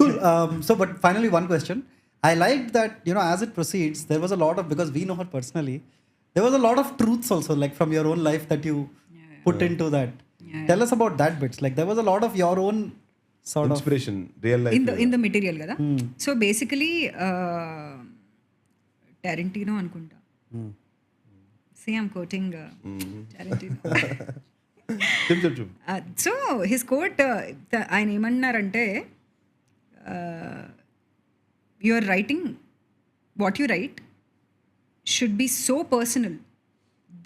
cool. But finally, one question. I liked that, as it proceeds, there was a lot of, because we know her personally, there was a lot of truths also, like from your own life that you put into that. Tell us about that bits. Like there was a lot of your own sort inspiration, real life. In the material కదా. So basically Tarantino అనుకుంటా. See, I'm quoting Tarantino. So his quote ఆయన ఏమన్నారంటే, your writing, what you write should be so personal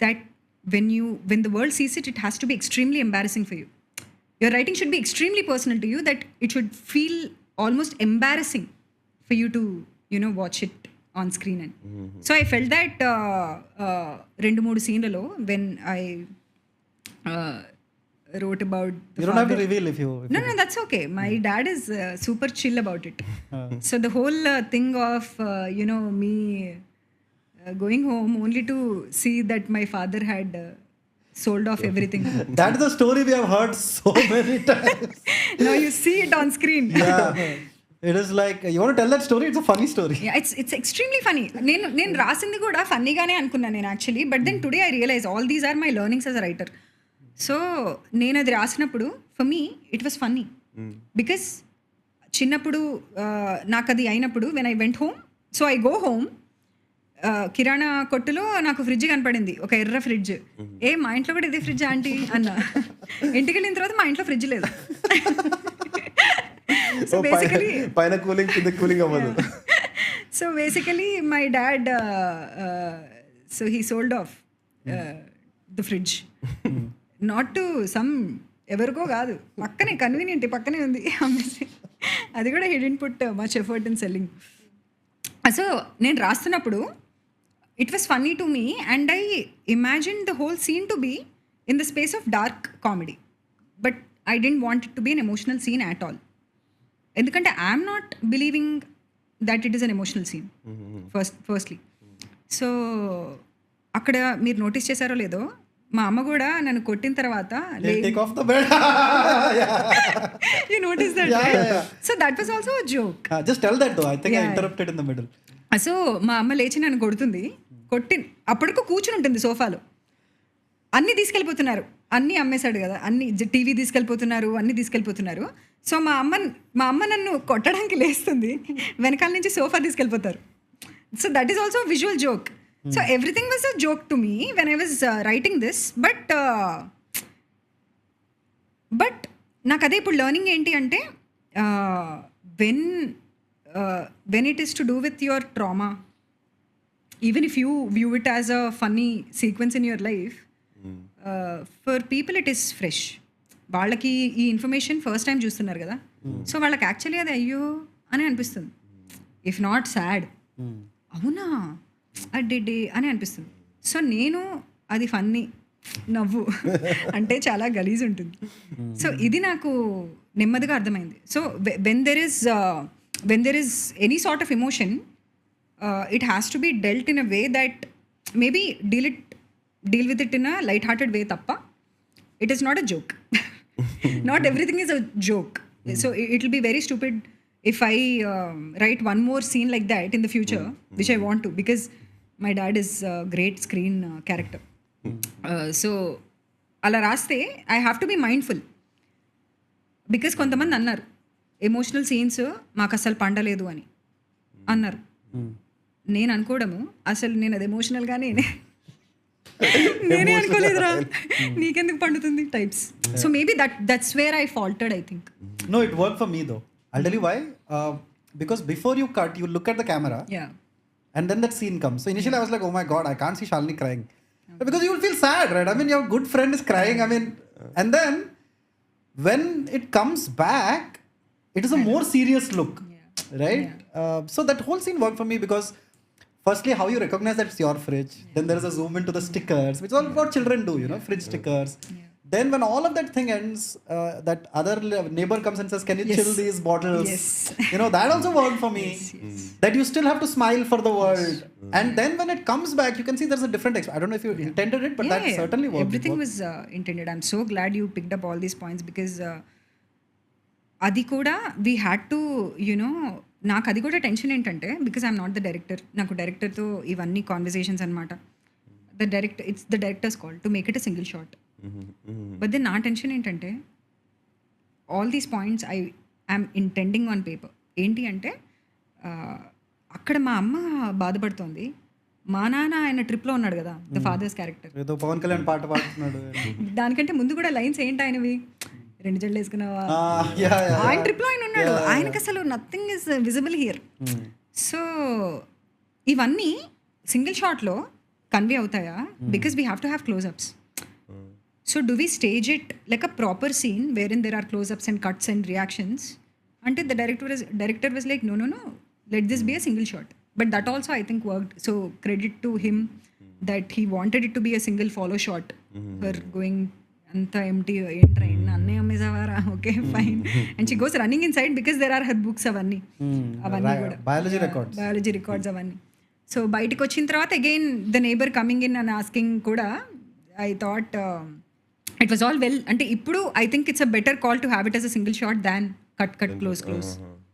that when the world sees it, it has to be extremely embarrassing for you. Your writing should be extremely personal to you, that it should feel almost embarrassing for you to, watch it on screen. And so I felt that 2-3 సీన్లలో when I wrote about the you don't have to reveal if you no, that's okay. My dad is super chill about it. So the whole thing of me going home only to see that my father had sold off everything. That is the story we have heard so many times. Now you see it on screen. Yeah. It is like, you want to tell that story? It's a funny story. Yeah, it's extremely funny. నేను రాసింది కూడా ఫన్నీగానే అనుకున్నాను నేను actually. But then today I realise all these are my learnings as a writer. So నేను అది రాసినప్పుడు for me it was funny because చిన్నప్పుడు నాకు అది అయినప్పుడు when I went home, so I go home, కిరాణా కొట్టులో నాకు ఫ్రిడ్జ్ కనపడింది, ఒక ఎర్ర ఫ్రిడ్జ్. మా ఇంట్లో కూడా ఇదే ఫ్రిడ్జ్ ఆంటీ అన్న. ఇంటికి వెళ్ళిన తర్వాత మా ఇంట్లో ఫ్రిడ్జ్ లేదు. సో బేసికలీ పైన కూలింగ్ కింద కూలింగ్ అవ్వదు. So basically my dad so he sold of the fridge, not to some ఎవరికో కాదు, పక్కనే కన్వీనియంట్ పక్కనే ఉంది అమ్మేసి. అది కూడా he didn't put much effort in selling. So నేను రాస్తున్నప్పుడు it was funny to me, and I imagined the whole scene to be in the space of dark comedy, but I didn't want it to be an emotional scene at all. Endukante I am not believing that it is an emotional scene. Firstly, so అక్కడ మీరు notice చేశారో లేదో, మా అమ్మ కూడా నన్ను కొట్టిన తర్వాత take off the bed. You noticed that, right? Yeah. So that was also a joke. Just tell that though. I think I interrupted in the middle. So మా అమ్మ లేచి నన్ను కొట్టి అప్పటికు కూర్చుని ఉంటుంది సోఫాలో. అన్నీ తీసుకెళ్ళిపోతున్నారు, అన్నీ అమ్మేశాడు కదా, అన్ని టీవీ తీసుకెళ్ళిపోతున్నారు, అన్నీ తీసుకెళ్ళిపోతున్నారు. సో మా అమ్మ నన్ను కొట్టడానికి లేస్తుంది, వెనకాల నుంచి సోఫా తీసుకెళ్ళిపోతారు. So that is also visual joke. So everything was a joke to me when I was writing this. But నాకు అదే ఇప్పుడు లెర్నింగ్ ఏంటి అంటే, when it is to do with your trauma, even if you view it as a funny sequence in your life, for people it is fresh. వాళ్ళకి ఈ information first time చూస్తున్నారు కదా, so వాళ్ళకి యాక్చువల్లీ అది అయ్యో అని అనిపిస్తుంది, ఇఫ్ నాట్ సాడ్, అవునా అడ్డే అని అనిపిస్తుంది. సో నేను అది ఫన్నీ నవ్వు అంటే చాలా గలీజ్ ఉంటుంది. సో ఇది నాకు నెమ్మదిగా అర్థమైంది. So when there is any sort of emotion, it has to be dealt in a way that maybe deal with it in a light-hearted way tappa. It is not a joke. Not everything is a joke. So it will be very stupid if I write one more scene like that in the future, which I want to, because my dad is a great screen character. So అలా రాస్తే I have to be mindful, because కొంతమంది అన్నారు emotional scenes మాకు అసలు పండలేదు అని అన్నారు. నేను అనుకోవడము, అసలు నేను అది ఎమోషనల్గానే నేనే అనుకోలేదురా, నీకెందుకు పండుతుంది types. So maybe that's where I faulted, I think. No, it worked for me though. I'll tell you why. Because before you cut, you look at the camera. Yeah. And then that scene comes. So initially I was like, oh my God, I can't see Shalini crying. Because you will feel sad, right? I mean, your good friend is crying. I mean, and then when it comes back, it is a more serious look, right? So that whole scene worked for me because firstly, how you recognize that it's your fridge. Then there is a zoom into the stickers, which is all what children do, fridge stickers. Then when all of that thing ends, that other neighbor comes and says, can you chill these bottles? Yes. That also worked for me. Yes. That you still have to smile for the world. And then when it comes back, you can see there's a different I don't know if you intended it, but that certainly worked. Everything was intended. I'm so glad you picked up all these points, because అది కూడా we had to you know నాకు అది కూడా tension ఏంటంటే because I'm not the director. నాకు డైరెక్టర్తో ఇవన్నీ conversations అనమాట. It's the director's call to make it a single shot. But then నా టెన్షన్ ఏంటంటే all these points I'm intending on paper. ఏంటి అంటే అక్కడ మా అమ్మ బాధపడుతోంది, మా నాన్న ఆయన ట్రిప్లో ఉన్నాడు కదా, ద ఫాదర్స్ క్యారెక్టర్. ఏదో పవన్ కళ్యాణ్ పాట పాడుతున్నాడు. దానికంటే ముందు కూడా లైన్స్ ఏంటి ఆయనవి, 2 జళ్ళు వేసుకున్నావా, Yeah, yeah. ఆయన ట్రిప్లో ఆయన ఉన్నాడు. ఆయనకి అసలు nothing is visible here. So ఇవన్నీ సింగిల్ షాట్లో కన్వే అవుతాయా? Because we have to have closeups. So do we stage it like a proper scene where in there are closeups and cuts and reactions? అంటే the director was like no let this be a single shot. But that also I think worked. So credit to him that he wanted it to be a single follow shot for going అంత ఎంటీ ఏంట్రా అన్నీ అమ్మేసావారా, okay fine. And she goes running inside because there are her books అవన్నీ కూడా biology records అవన్నీ. So బయటకు వచ్చిన తర్వాత again the neighbour coming in and asking కూడా I thought it was all well. అంటే ఇప్పుడు I think it's a better call to have it as a single shot than cut close.